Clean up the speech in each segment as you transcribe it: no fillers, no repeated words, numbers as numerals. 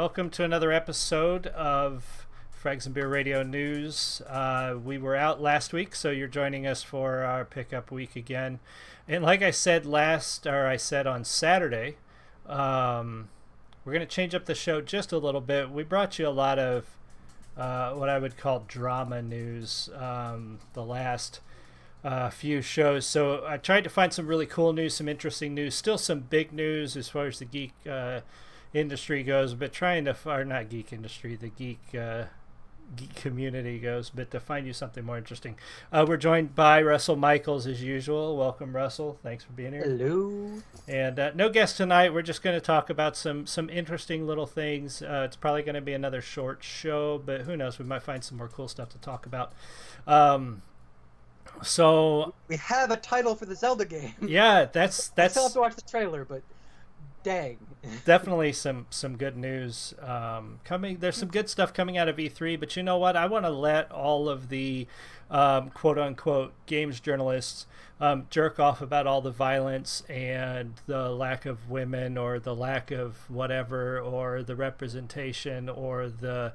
Welcome to another episode of Frags and Beer Radio News. We were out last week, so you're joining us for our pickup week again. And like I said I said on Saturday, we're going to change up the show just a little bit. We brought you a lot of what I would call drama news the last few shows. So I tried to find some really cool news, some interesting news, still some big news as far as the geek industry goes, but trying to, or not geek industry, the geek community goes, but to find you something more interesting. We're joined by Russell Michaels as usual. Welcome, Russell. Thanks for being here. Hello. And no guest tonight. We're just going to talk about some interesting little things. It's probably going to be another short show, but who knows? We might find some more cool stuff to talk about. So we have a title for the Zelda game. Yeah, that's. I still have to watch the trailer, but dang. Definitely some good news coming. There's some good stuff coming out of E3, but you know what? I want to let all of the quote unquote games journalists jerk off about all the violence and the lack of women or the lack of whatever or the representation or the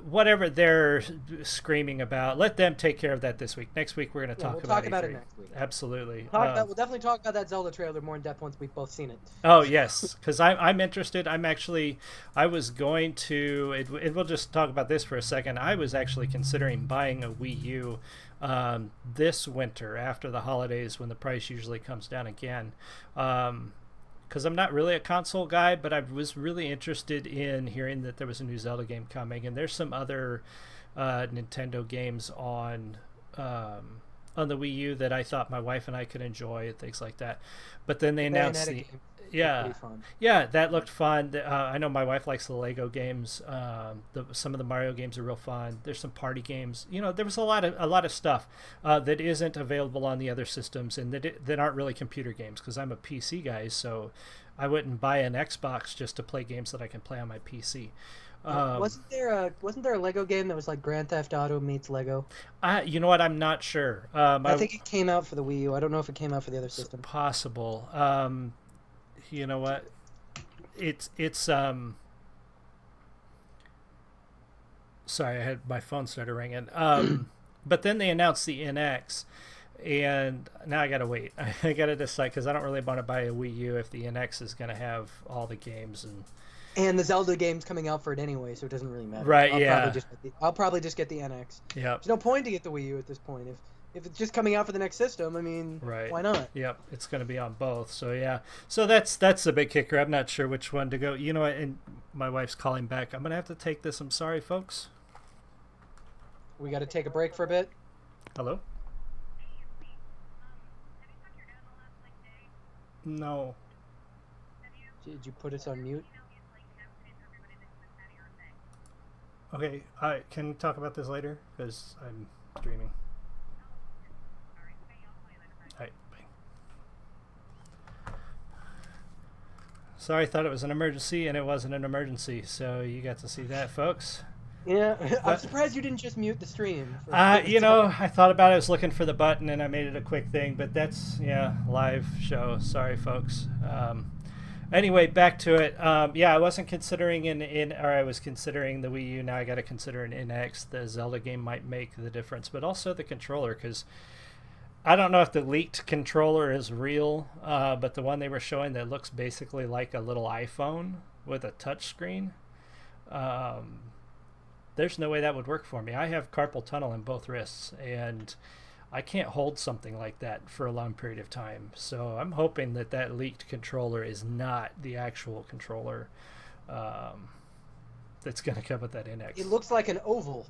whatever they're screaming about. Let them take care of that this week. Next week we're going to talk about it next week. Absolutely. We'll definitely talk about that Zelda trailer more in depth once we've both seen it. Oh yes, because I'm interested. I was going to, and we'll just talk about this for a second. I was actually considering buying a Wii U this winter after the holidays when the price usually comes down again. Because I'm not really a console guy, but I was really interested in hearing that there was a new Zelda game coming, and there's some other Nintendo games on the Wii U that I thought my wife and I could enjoy and things like that. But then they announced that looked fun. I know my wife likes the Lego games. Some of the Mario games are real fun. There's some party games. You know, there was a lot of stuff that isn't available on the other systems and that aren't really computer games, because I'm a PC guy, so I wouldn't buy an Xbox just to play games that I can play on my PC. Wasn't there a Lego game that was like Grand Theft Auto meets Lego? You know what? I'm not sure. I think it came out for the Wii U. I don't know if it came out for the other system. Possible. You know what? It's sorry, I had my phone started ringing. But then they announced the NX, and now I gotta wait. I gotta decide, because I don't really want to buy a Wii U if the NX is gonna have all the games and the Zelda game's coming out for it anyway, so it doesn't really matter. Right? I'll probably just get the NX. Yeah. There's no point to get the Wii U at this point. If it's just coming out for the next system, I mean, right. Why not? Yep, it's going to be on both. So yeah, so that's the big kicker. I'm not sure which one to go. You know what? And my wife's calling back. I'm going to have to take this. I'm sorry, folks. We got to take a break for a bit. Hello? No. Did you put us on mute? Okay, can we talk about this later? Because I'm streaming. Alright, bye. Sorry, I thought it was an emergency, and it wasn't an emergency, so you got to see that, folks. Yeah, I'm surprised you didn't just mute the stream. You know, I thought about it. I was looking for the button, and I made it a quick thing, but that's, live show. Sorry, folks. Anyway, back to it. I wasn't considering I was considering the Wii U. Now I got to consider an NX. The Zelda game might make the difference, but also the controller, because I don't know if the leaked controller is real, but the one they were showing that looks basically like a little iPhone with a touch screen. There's no way that would work for me. I have carpal tunnel in both wrists, and I can't hold something like that for a long period of time. So I'm hoping that leaked controller is not the actual controller that's going to come with that NX. It looks like an oval.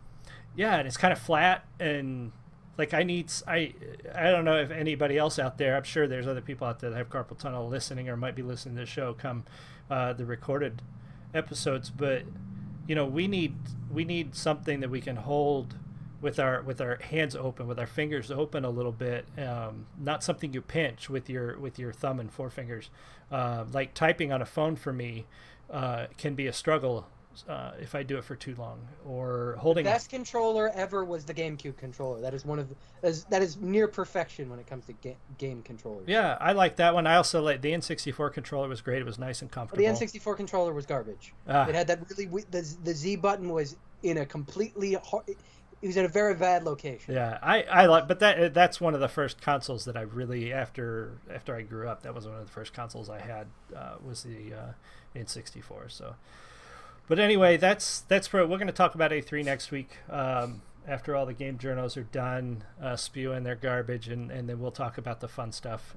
Yeah, and it's kind of flat, and like I don't know if anybody else out there, I'm sure there's other people out there that have carpal tunnel listening or might be listening to the show come the recorded episodes, but we need something that we can hold with our hands open, with our fingers open a little bit, not something you pinch with your thumb and forefingers. Like typing on a phone for me can be a struggle if I do it for too long, or The holding. best controller ever was the GameCube controller. That is that is near perfection when it comes to game controllers. Yeah, I like that one. I also like the N64 controller. Was great. It was nice and comfortable. The N64 controller was garbage. It had that really the Z button was in a completely it was in a very bad location. Yeah, I like, but that's one of the first consoles that I really after I grew up. That was one of the first consoles I had was the N64. So, but anyway, that's we're going to talk about A3 next week. After all the game journals are done spewing their garbage, and then we'll talk about the fun stuff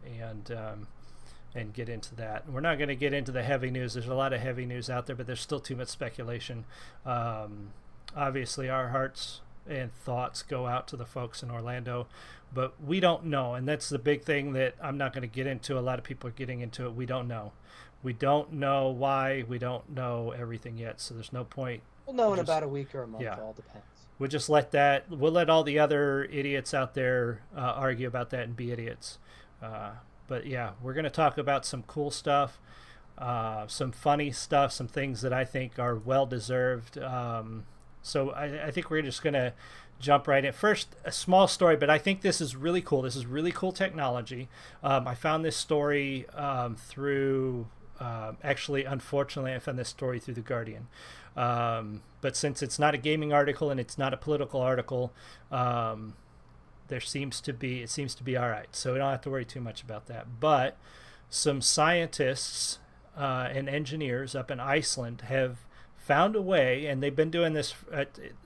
and get into that. We're not going to get into the heavy news. There's a lot of heavy news out there, but there's still too much speculation. Obviously, our hearts and thoughts go out to the folks in Orlando, but we don't know, and that's the big thing that I'm not going to get into. A lot of people are getting into it. We don't know why. We don't know everything yet, so there's no point. We'll know in about a week or a month. All depends. We'll let all the other idiots out there argue about that and be idiots, but yeah, we're going to talk about some cool stuff, some funny stuff, some things that I think are well deserved. So I think we're just going to jump right in. First, a small story, but I think this is really cool. This is really cool technology. I found this story through, actually, unfortunately, I found this story through The Guardian. But since it's not a gaming article and it's not a political article, it seems to be all right. So we don't have to worry too much about that. But some scientists and engineers up in Iceland have found a way, and they've been doing this.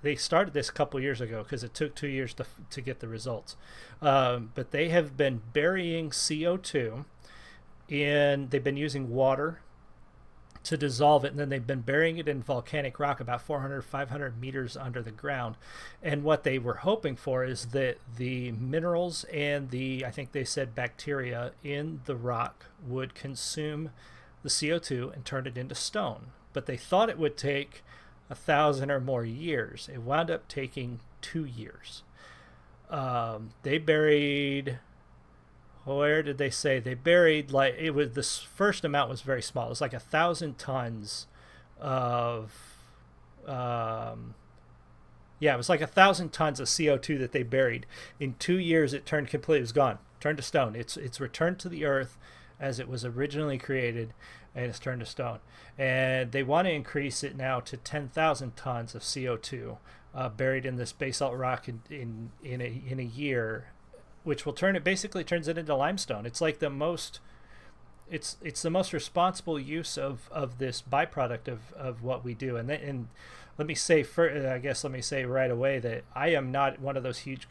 They started this a couple years ago because it took 2 years to get the results. But they have been burying CO2 they've been using water to dissolve it, and then they've been burying it in volcanic rock about 500 meters under the ground. And what they were hoping for is that the minerals and I think they said bacteria in the rock would consume the CO2 and turn it into stone. But they thought it would take 1,000 or more years. It wound up taking 2 years. They buried, where did they say? They buried, like, it was, this first amount was very small. It was like 1,000 tons of, it was like 1,000 tons of CO2 that they buried. In 2 years, it turned completely, it was gone, turned to stone. It's returned to the earth as it was originally created, and it's turned to stone. And they want to increase it now to 10,000 tons of CO2 buried in this basalt rock in a year, which will basically turns it into limestone. It's like the most responsible use of this byproduct of what we do. And let me say right away that I am not one of those huge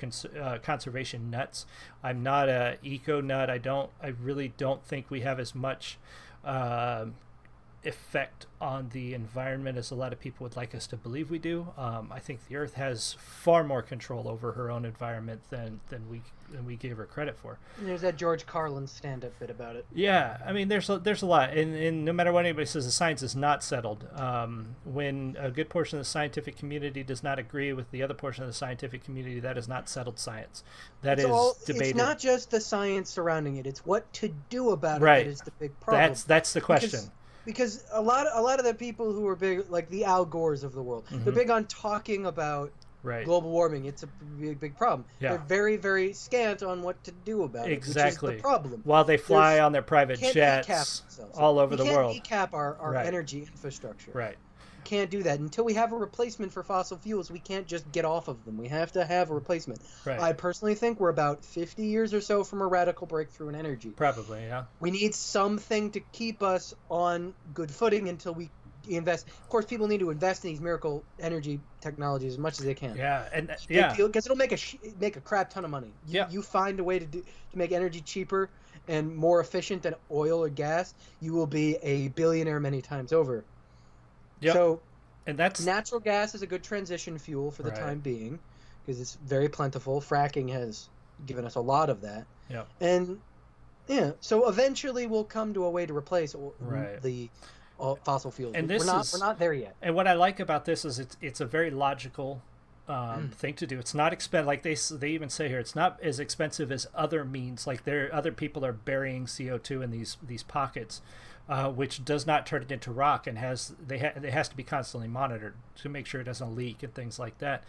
conservation nuts. I'm not a eco nut. I really don't think we have as much effect on the environment as a lot of people would like us to believe we do. I think the Earth has far more control over her own environment than we gave her credit for. And there's that George Carlin stand-up bit about it. Yeah, I mean, there's a lot, and no matter what anybody says, the science is not settled. When a good portion of the scientific community does not agree with the other portion of the scientific community, that is not settled science. That is debated. It's not just the science surrounding it; it's what to do about it that is the big problem. That's the question. Because a lot of the people who are big, like the Al Gores of the world, they're big on talking about global warming. It's a big problem. Yeah. They're very, very scant on what to do about it, which is the problem. While they fly on their private jets all over the world. We can't decap our energy infrastructure. Right. We can't do that. Until we have a replacement for fossil fuels, we can't just get off of them. We have to have a replacement. Right. I personally think we're about 50 years or so from a radical breakthrough in energy. Probably, yeah. We need something to keep us on good footing until we invest. Of course, people need to invest in these miracle energy technologies as much as they can. Yeah, because it'll make a crap ton of money. You find a way to make energy cheaper and more efficient than oil or gas, you will be a billionaire many times over. Yep. So, and that's natural gas is a good transition fuel for the time being because it's very plentiful. Fracking has given us a lot of that. Yeah. And so eventually we'll come to a way to replace the fossil fuels. And we're not there yet. And what I like about this is it's a very logical thing to do. It's not expensive. Like they even say here, it's not as expensive as other means. Like other people are burying CO2 in these pockets. which does not turn it into rock, and it has to be constantly monitored to make sure it doesn't leak and things like that,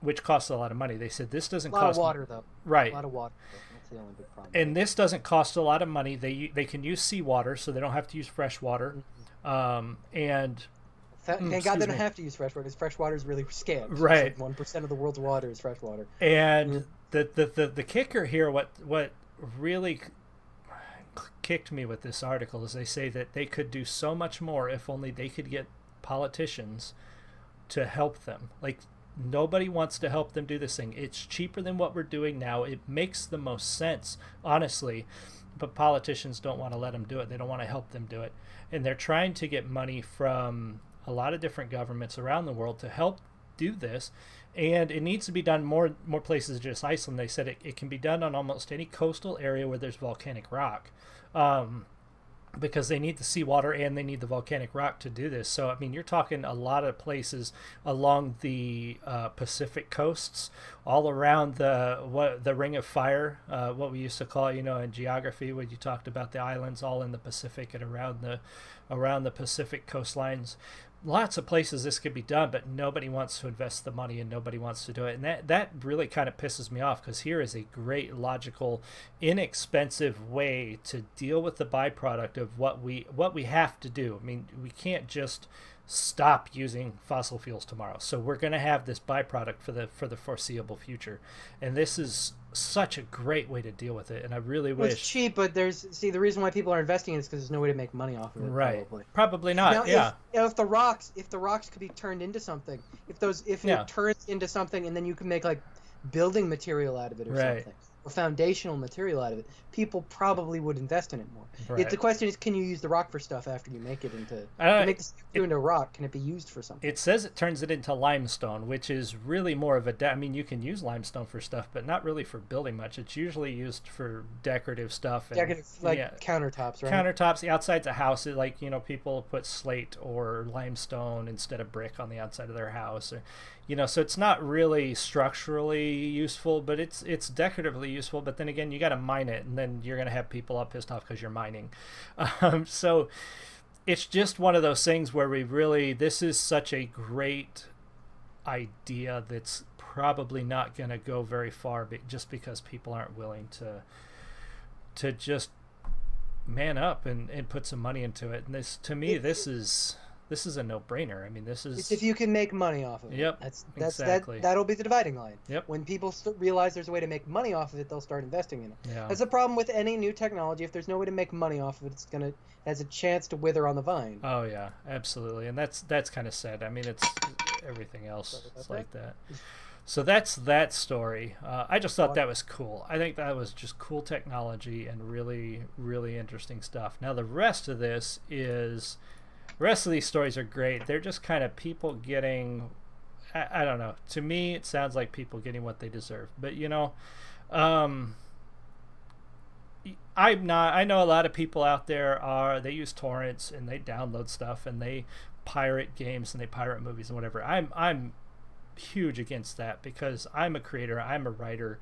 which costs a lot of money. They said this doesn't cost a lot of water though. Right. A lot of water. That's the only big problem. And this doesn't cost a lot of money. They can use seawater, so they don't have to use fresh water. Thank God they don't have to use fresh water, because fresh water is really scant. Right. Like 1% of the world's water is fresh water. And the kicker here, what really kicked me with this article, is they say that they could do so much more if only they could get politicians to help them. Like, nobody wants to help them do this thing. It's cheaper than what we're doing now. It makes the most sense, honestly, but politicians don't want to let them do it. They don't want to help them do it. And they're trying to get money from a lot of different governments around the world to help do this, and it needs to be done more places than just Iceland. They said it can be done on almost any coastal area where there's volcanic rock, because they need the seawater and they need the volcanic rock to do this. So I mean, you're talking a lot of places along the Pacific coasts, all around the Ring of Fire, what we used to call, in geography, when you talked about the islands all in the Pacific and around the Pacific coastlines. Lots of places this could be done, but nobody wants to invest the money and nobody wants to do it. And that really kind of pisses me off, because here is a great, logical, inexpensive way to deal with the byproduct of what we have to do. I mean, we can't just stop using fossil fuels tomorrow. So we're going to have this byproduct for the foreseeable future. And this is such a great way to deal with it, and I really wish. It's cheap, but the reason why people are investing in it is because there's no way to make money off of it. Right. Probably not. Now, if the rocks could be turned into something, if it turns into something, and then you can make like building material out of it or something, or foundational material out of it, people probably would invest in it more. Right. The question is, can you use the rock for stuff after you make it into into a rock? Can it be used for something? It says it turns it into limestone, which is really more of I mean, you can use limestone for stuff, but not really for building much. It's usually used for decorative stuff. Countertops, right? Countertops, the outsides of houses, like, people put slate or limestone instead of brick on the outside of their house, or, so it's not really structurally useful, but it's decoratively useful. But then again, you got to mine it, and then you're going to have people all pissed off because you're mining. So it's just one of those things where this is such a great idea that's probably not going to go very far, just because people aren't willing to just man up and put some money into it. And this is a no-brainer. I mean, it's if you can make money off of it. Yep, exactly. That'll be the dividing line. Yep. When people realize there's a way to make money off of it, they'll start investing in it. Yeah. That's the problem with any new technology. If there's no way to make money off of it, has a chance to wither on the vine. Oh yeah, absolutely. And that's kind of sad. I mean, it's everything else. It's like that. So that's that story. I just thought that was cool. I think that was just cool technology and really, really interesting stuff. Now the rest of these stories are great. They're just kind of people getting, I don't know. To me, it sounds like people getting what they deserve. But I know a lot of people out there they use torrents and they download stuff and they pirate games and they pirate movies and whatever. I'm huge against that, because I'm a creator, I'm a writer,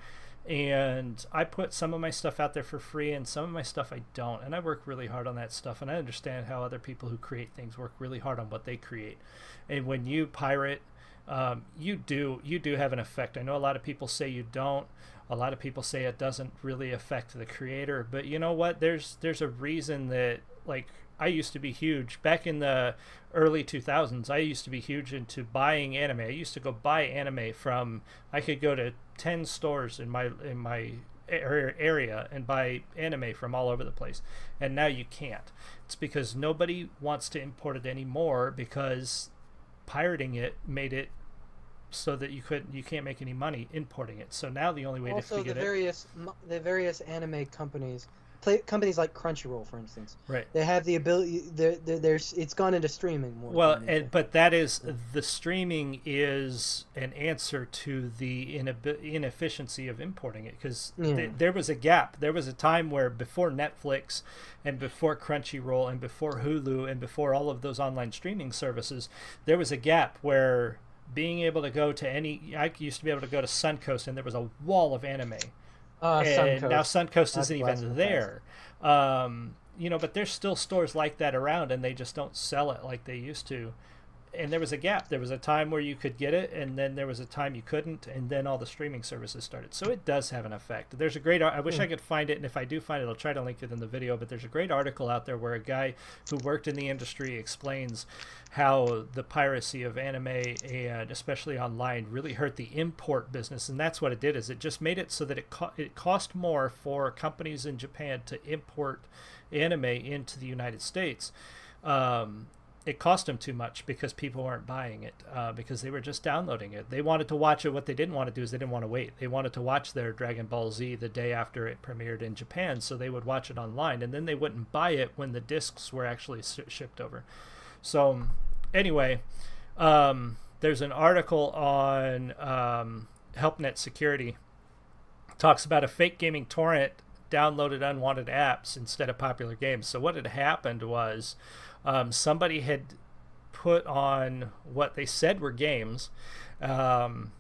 and I put some of my stuff out there for free and some of my stuff I don't, and I work really hard on that stuff, and I understand how other people who create things work really hard on what they create. And when you pirate, you do have an effect. I know a lot of people say you don't. A lot of people say it doesn't really affect the creator, but you know what? There's a reason that, like, I used to be huge back in the early 2000s. I used to be huge into buying anime. I used to go buy anime I could go to 10 stores in my area and buy anime from all over the place. And now you can't. It's because nobody wants to import it anymore, because pirating it made it so that you can't make any money importing it. So now the only way to get the various anime companies like Crunchyroll, for instance, right? They have the ability. It's gone into streaming more. Well, but the streaming is an answer to the inefficiency of importing it, because there was a gap. There was a time where before Netflix and before Crunchyroll and before Hulu and before all of those online streaming services, there was a gap where being able to go to I used to be able to go to Suncoast and there was a wall of anime. And now Suncoast isn't even there. but there's still stores like that around, and they just don't sell it like they used to. And there was a gap. There was a time where you could get it, and then there was a time you couldn't, and then all the streaming services started. So it does have an effect. There's a great, I wish I could find it, and if I do find it, I'll try to link it in the video, but there's a great article out there where a guy who worked in the industry explains how the piracy of anime, and especially online, really hurt the import business. And that's what it did, is it just made it so that it cost more for companies in Japan to import anime into the United States. It cost them too much because people weren't buying it, because they were just downloading it. They wanted to watch it. What they didn't want to do is they didn't want to wait. They wanted to watch their Dragon Ball Z the day after it premiered in Japan, so they would watch it online, and then they wouldn't buy it when the discs were actually shipped over. So anyway, there's an article on HelpNet Security. It talks about a fake gaming torrent downloaded unwanted apps instead of popular games. So what had happened was somebody had put on what they said were games. An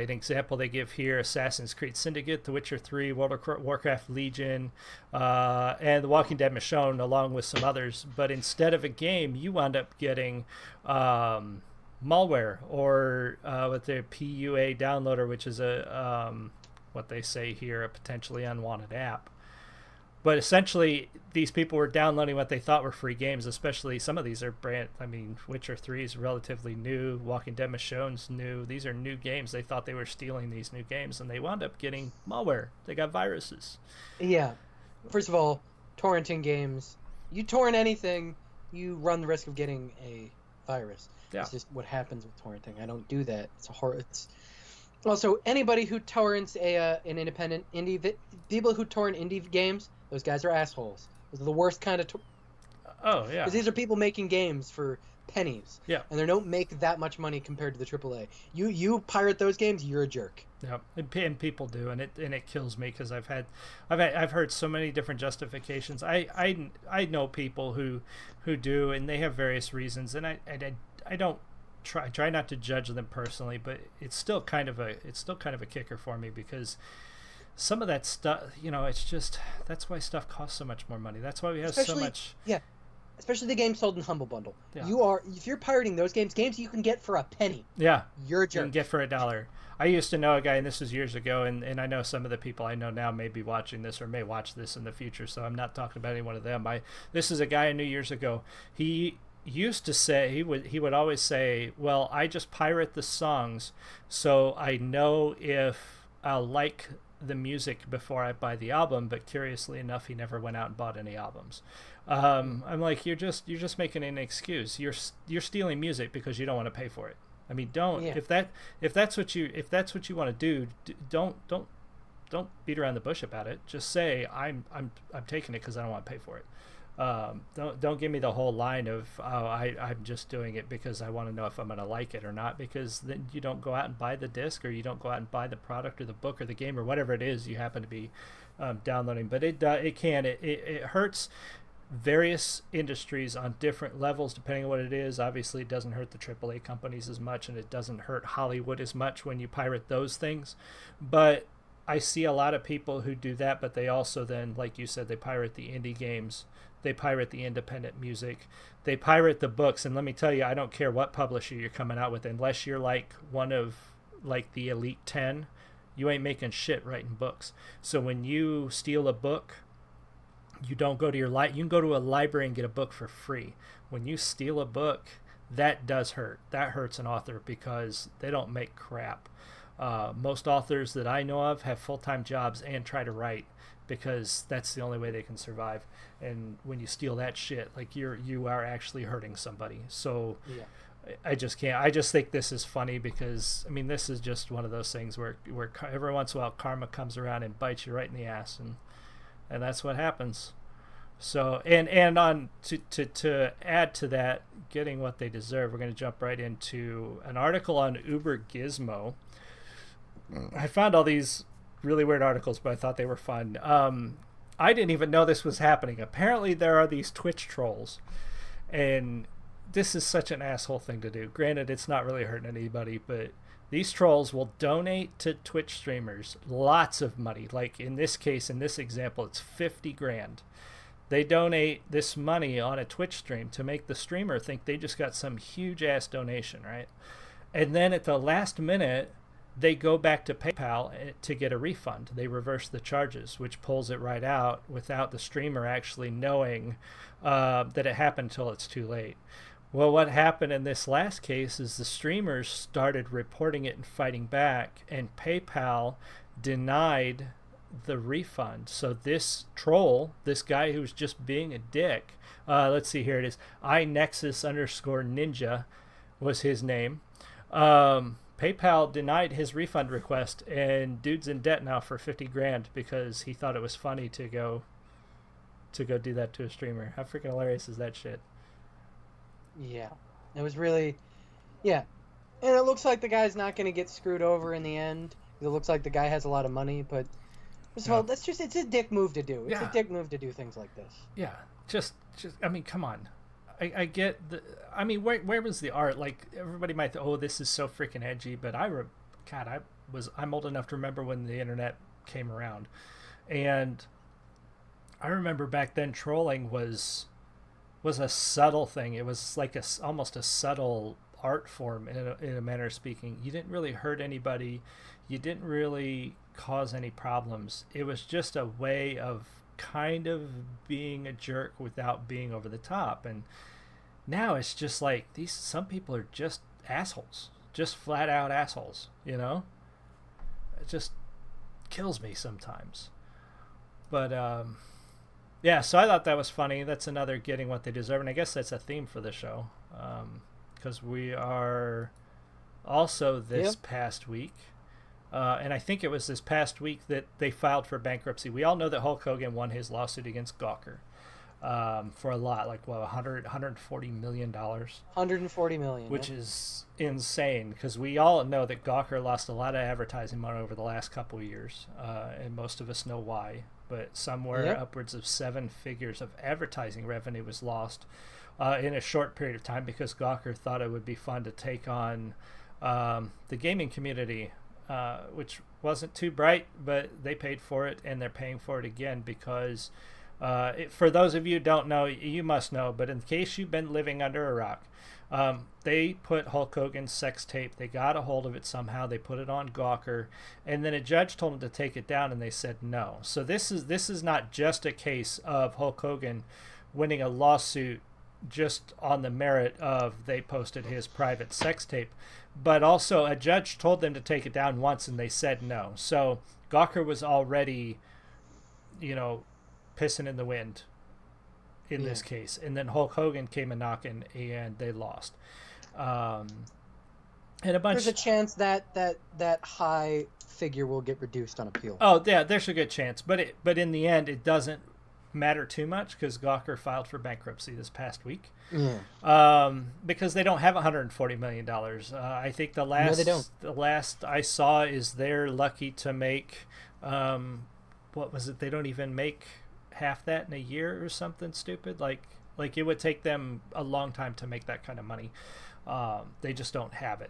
example they give here: Assassin's Creed Syndicate, The Witcher 3, World of Warcraft Legion, and The Walking Dead Michonne, along with some others. But instead of a game, you wound up getting malware, or with their PUA downloader, which is what they say here, a potentially unwanted app. But essentially, these people were downloading what they thought were free games, especially some of these are Witcher 3 is relatively new, Walking Dead Michonne's new. These are new games. They thought they were stealing these new games, and they wound up getting malware. They got viruses. Yeah. First of all, torrenting games. You torrent anything, you run the risk of getting a virus. Yeah. It's just what happens with torrenting. I don't do that. It's a horror. It's also anybody who torrents an independent indie people who torrent indie games. Those guys are assholes. Those are the worst kind of. Oh yeah. Because these are people making games for pennies. Yeah. And they don't make that much money compared to the AAA. You pirate those games, you're a jerk. Yeah, and people do, and it kills me because I've heard so many different justifications. I know people who do, and they have various reasons, and I don't try not to judge them personally, but it's still kind of a kicker for me because some of that stuff, it's just, that's why stuff costs so much more money. That's why we have so much. Yeah, especially the games sold in Humble Bundle. Yeah. If you're pirating those games you can get for a penny. Yeah, you're a jerk. You can get for $1. I used to know a guy, and this was years ago, and I know some of the people I know now may be watching this or may watch this in the future, so I'm not talking about any one of them. This is a guy I knew years ago. He used to say, he would always say, well, I just pirate the songs so I know if I'll like the music before I buy the album. But curiously enough, he never went out and bought any albums. I'm like, you're just making an excuse. You're stealing music because you don't want to pay for it. I mean, don't. Yeah. If that's what you want to do, don't beat around the bush about it. Just say I'm taking it because I don't want to pay for it. Don't give me the whole line of I'm just doing it because I want to know if I'm going to like it or not, because then you don't go out and buy the disc, or you don't go out and buy the product or the book or the game or whatever it is you happen to be downloading. But it hurts various industries on different levels depending on what it is. Obviously it doesn't hurt the AAA companies as much, and it doesn't hurt Hollywood as much when you pirate those things. But I see a lot of people who do that, but they also then, like you said, they pirate the indie games. They pirate the independent music. They pirate the books. And let me tell you, I don't care what publisher you're coming out with, unless you're like one of the Elite 10, you ain't making shit writing books. So when you steal a book, you don't go to you can go to a library and get a book for free. When you steal a book, that does hurt. That hurts an author because they don't make crap. Most authors that I know of have full-time jobs and try to write, because that's the only way they can survive. And when you steal that shit, like you are actually hurting somebody. So yeah. I just can't. I just think this is funny because, I mean, this is just one of those things where every once in a while karma comes around and bites you right in the ass, and that's what happens. So and on to add to that, getting what they deserve, we're going to jump right into an article on Uber Gizmo. I found all these really weird articles, but I thought they were fun. I didn't even know this was happening. Apparently there are these Twitch trolls, and this is such an asshole thing to do. Granted, it's not really hurting anybody, but these trolls will donate to Twitch streamers lots of money. Like in this case, in this example, it's $50,000. They donate this money on a Twitch stream to make the streamer think they just got some huge ass donation, right? And then at the last minute, they go back to PayPal to get a refund. They reverse the charges, which pulls it right out without the streamer actually knowing that it happened until it's too late. Well, what happened in this last case is the streamers started reporting it and fighting back, and PayPal denied the refund. So this troll, this guy who's just being a dick, let's see, here it is, iNexus_ninja was his name. PayPal denied his refund request, and dude's in debt now for $50,000 because he thought it was funny to go do that to a streamer. How freaking hilarious is that shit? Yeah, it was really, yeah, and it looks like the guy's not going to get screwed over in the end. It looks like the guy has a lot of money, but first of all, it's a dick move to do. It's a dick move to do things like this. Yeah, just I mean, come on. I get I mean, where was the art? Like, everybody might think, oh, this is so freaking edgy, but I'm old enough to remember when the internet came around, and I remember back then trolling was a subtle thing. It was like almost a subtle art form in a manner of speaking. You didn't really hurt anybody. You didn't really cause any problems. It was just a way of kind of being a jerk without being over the top. And now it's just like some people are just assholes, just flat out assholes, you know? It just kills me sometimes. But yeah, so I thought that was funny. That's another getting what they deserve, and I guess that's a theme for the show, because we are also this past week, and I think it was this past week that they filed for bankruptcy. We all know that Hulk Hogan won his lawsuit against Gawker for a lot, like $140 million. $140 million, which is insane, because we all know that Gawker lost a lot of advertising money over the last couple of years, and most of us know why. But somewhere upwards of 7 figures of advertising revenue was lost in a short period of time, because Gawker thought it would be fun to take on the gaming community, which wasn't too bright, but they paid for it, and they're paying for it again because for those of you who don't know, you must know, but in case you've been living under a rock, they put Hulk Hogan's sex tape. They got a hold of it somehow. They put it on Gawker, and then a judge told them to take it down, and they said no. So this is not just a case of Hulk Hogan winning a lawsuit just on the merit of they posted his private sex tape, but also a judge told them to take it down once, and they said no. So Gawker was already, pissing in the wind in this case, and then Hulk Hogan came a knocking, and they lost. And there's a chance that high figure will get reduced on appeal. Oh yeah, there's a good chance, but in the end, it doesn't matter too much, because Gawker filed for bankruptcy this past week. Because they don't have $140 million. I think the last I saw is they're lucky to make what was it? They don't even make half that in a year or something stupid. Like it would take them a long time to make that kind of money. They just don't have it.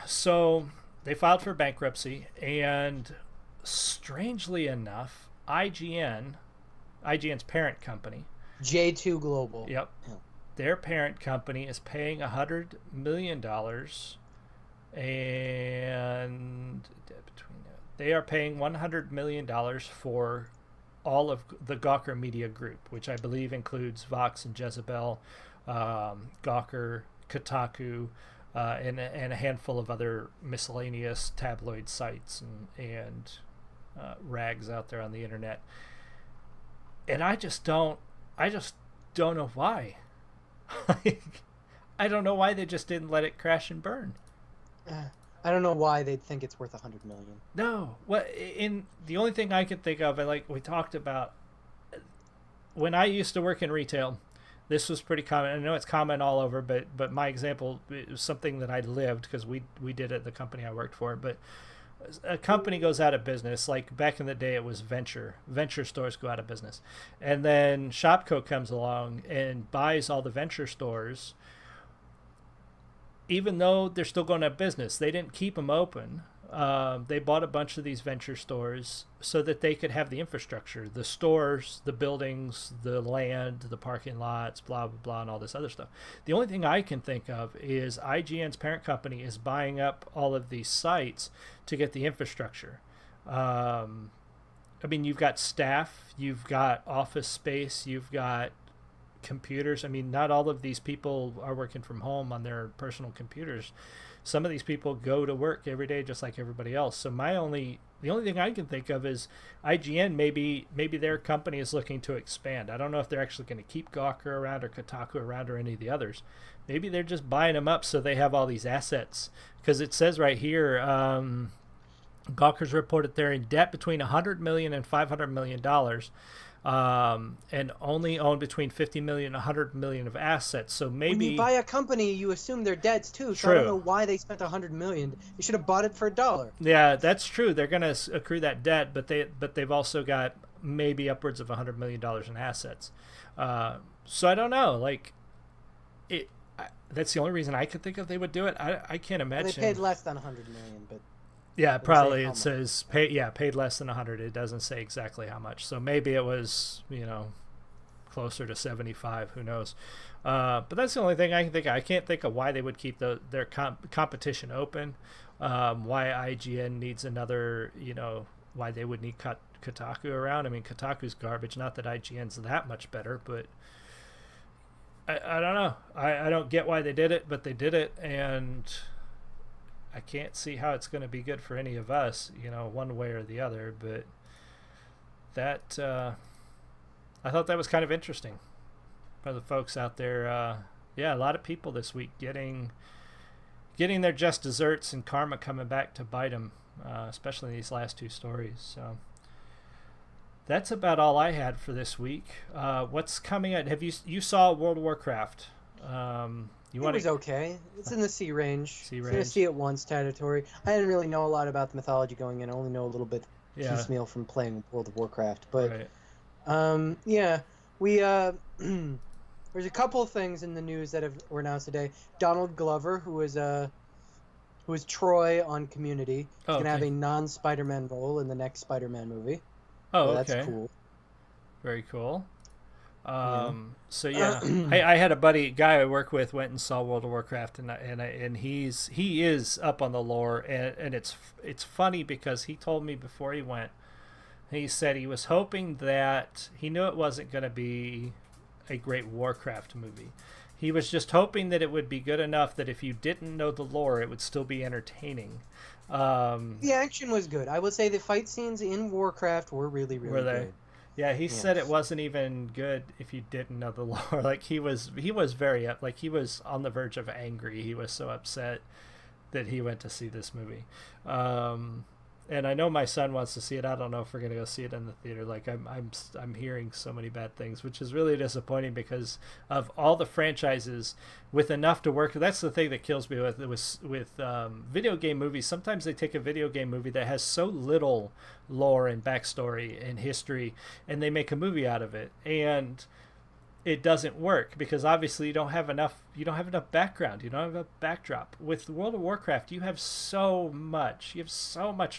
So they filed for bankruptcy, and strangely enough, IGN's parent company, J2 Global. Yep. Yeah. Their parent company is paying $100 million, and they are paying $100 million for all of the Gawker Media Group, which I believe includes Vox and Jezebel, Gawker, Kotaku, and a handful of other miscellaneous tabloid sites and rags out there on the internet. And I just don't know why. I don't know why they just didn't let it crash and burn. I don't know why they'd think it's worth $100 million. No, the only thing I could think of, and like we talked about, when I used to work in retail, this was pretty common. I know it's common all over, but my example is something that I lived, because we did it at the company I worked for. But a company goes out of business, like back in the day it was venture stores go out of business, and then Shopko comes along and buys all the venture stores. Even though they're still going out of business, they didn't keep them open. they bought a bunch of these venture stores so that they could have the infrastructure, the stores, the buildings, the land, the parking lots, blah, blah, blah, and all this other stuff. The only thing I can think of is IGN's parent company is buying up all of these sites to get the infrastructure. I mean, you've got staff, you've got office space, you've got computers. I mean, not all of these people are working from home on their personal computers. Some of these people go to work every day just like everybody else. So the only thing I can think of is IGN, maybe their company is looking to expand. I don't know if they're actually going to keep Gawker around or Kotaku around or any of the others. Maybe they're just buying them up so they have all these assets. Because it says right here, Gawker's reported they're in debt between $100 million and $500 million, and only own between $50 million and $100 million of assets. So maybe when you buy a company, you assume their debts too. So true. I don't know why they spent $100 million. You should have bought it for $1. Yeah, that's true. They're going to accrue that debt, but they've also got maybe upwards of $100 million in assets. So I don't know. Like that's the only reason I could think of they would do it. I can't imagine. They paid less than $100 million, but. Yeah, probably it says paid less than 100. It doesn't say exactly how much. So maybe it was, closer to 75. Who knows? But that's the only thing I can think of. I can't think of why they would keep their competition open. Why IGN needs another, why they would need Kotaku around. I mean, Kotaku's garbage. Not that IGN's that much better, but I don't know. I don't get why they did it, but they did it, and I can't see how it's going to be good for any of us, one way or the other. But that I thought that was kind of interesting for the folks out there. A lot of people this week getting their just desserts and karma coming back to bite them, especially in these last two stories. So that's about all I had for this week. What's coming out? Have you saw World of Warcraft? It was okay. It's in the C range. C range. It's in the See It Once territory. I didn't really know a lot about the mythology going in. I only know a little bit piecemeal from playing World of Warcraft. But, we there's a couple of things in the news that were announced today. Donald Glover, who is Troy on Community, is going to have a non-Spider-Man role in the next Spider-Man movie. Oh, so okay. That's cool. Very cool. So I had a guy I work with went and saw World of Warcraft, and he is up on the lore, and it's funny because he told me before he went, he said he was hoping that he knew it wasn't going to be a great Warcraft movie. He was just hoping that it would be good enough that if you didn't know the lore, it would still be entertaining. The action was good. I would say the fight scenes in Warcraft were really, really good. Yeah, he said it wasn't even good if you didn't know the lore. Like he was very he was on the verge of angry. He was so upset that he went to see this movie. And I know my son wants to see it. I don't know if we're gonna go see it in the theater. Like I'm hearing so many bad things, which is really disappointing because of all the franchises with enough to work. That's the thing that kills me with video game movies. Sometimes they take a video game movie that has so little lore and backstory and history, and they make a movie out of it, and it doesn't work because obviously you don't have enough background, you don't have a backdrop. With World of Warcraft, you have so much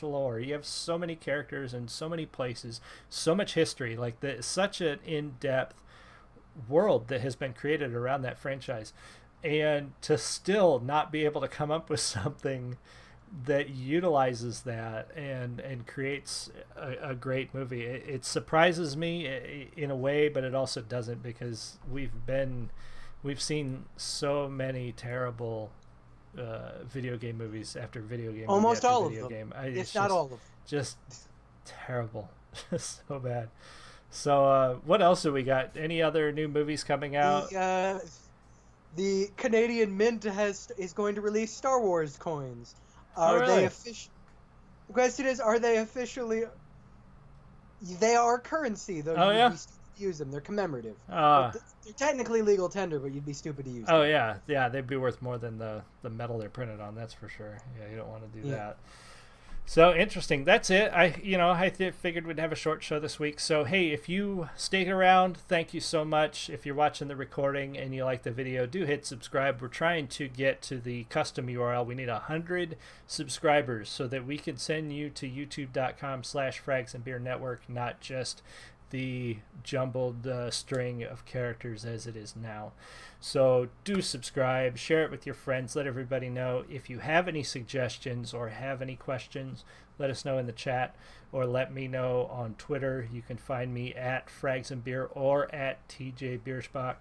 lore, you have so many characters and so many places, so much history, such an in-depth world that has been created around that franchise, and to still not be able to come up with something that utilizes that and creates a great movie. It surprises me in a way, but it also doesn't, because we've seen so many terrible video game movies after video game. Almost movie all video of them. Game. If not all of them. Just terrible. So bad. So what else do we got? Any other new movies coming out? The Canadian Mint is going to release Star Wars coins. They official? The question is, are they officially? They are currency, though. You'd be stupid to use them. They're commemorative. They're technically legal tender, but you'd be stupid to use them. Oh yeah, they'd be worth more than the metal they're printed on. That's for sure. Yeah, you don't want to do that. So interesting. That's it. I figured we'd have a short show this week. So hey, if you stick around, thank you so much. If you're watching the recording and you like the video, do hit subscribe. We're trying to get to the custom URL. We need 100 subscribers so that we can send you to youtube.com/Frags and Beer Network, not just the jumbled string of characters as it is now. So do subscribe, share it with your friends, let everybody know. If you have any suggestions or have any questions, let us know in the chat or let me know on Twitter. You can find me at Frags and Beer or at TJ Biersbach.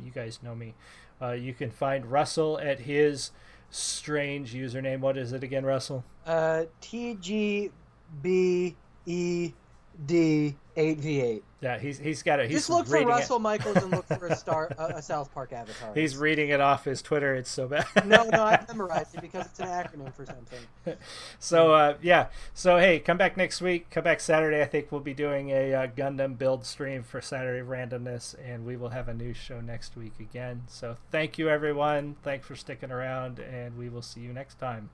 You guys know me. You can find Russell at his strange username. What is it again, Russell? TGBED8V8. Yeah, he's got it. Just look for Russell Michaels and look for a South Park avatar. He's reading it off his Twitter. It's so bad. No, I memorized it because it's an acronym for something. So yeah. So hey, come back next week. Come back Saturday. I think we'll be doing a Gundam build stream for Saturday Randomness, and we will have a new show next week again. So thank you, everyone. Thanks for sticking around, and we will see you next time.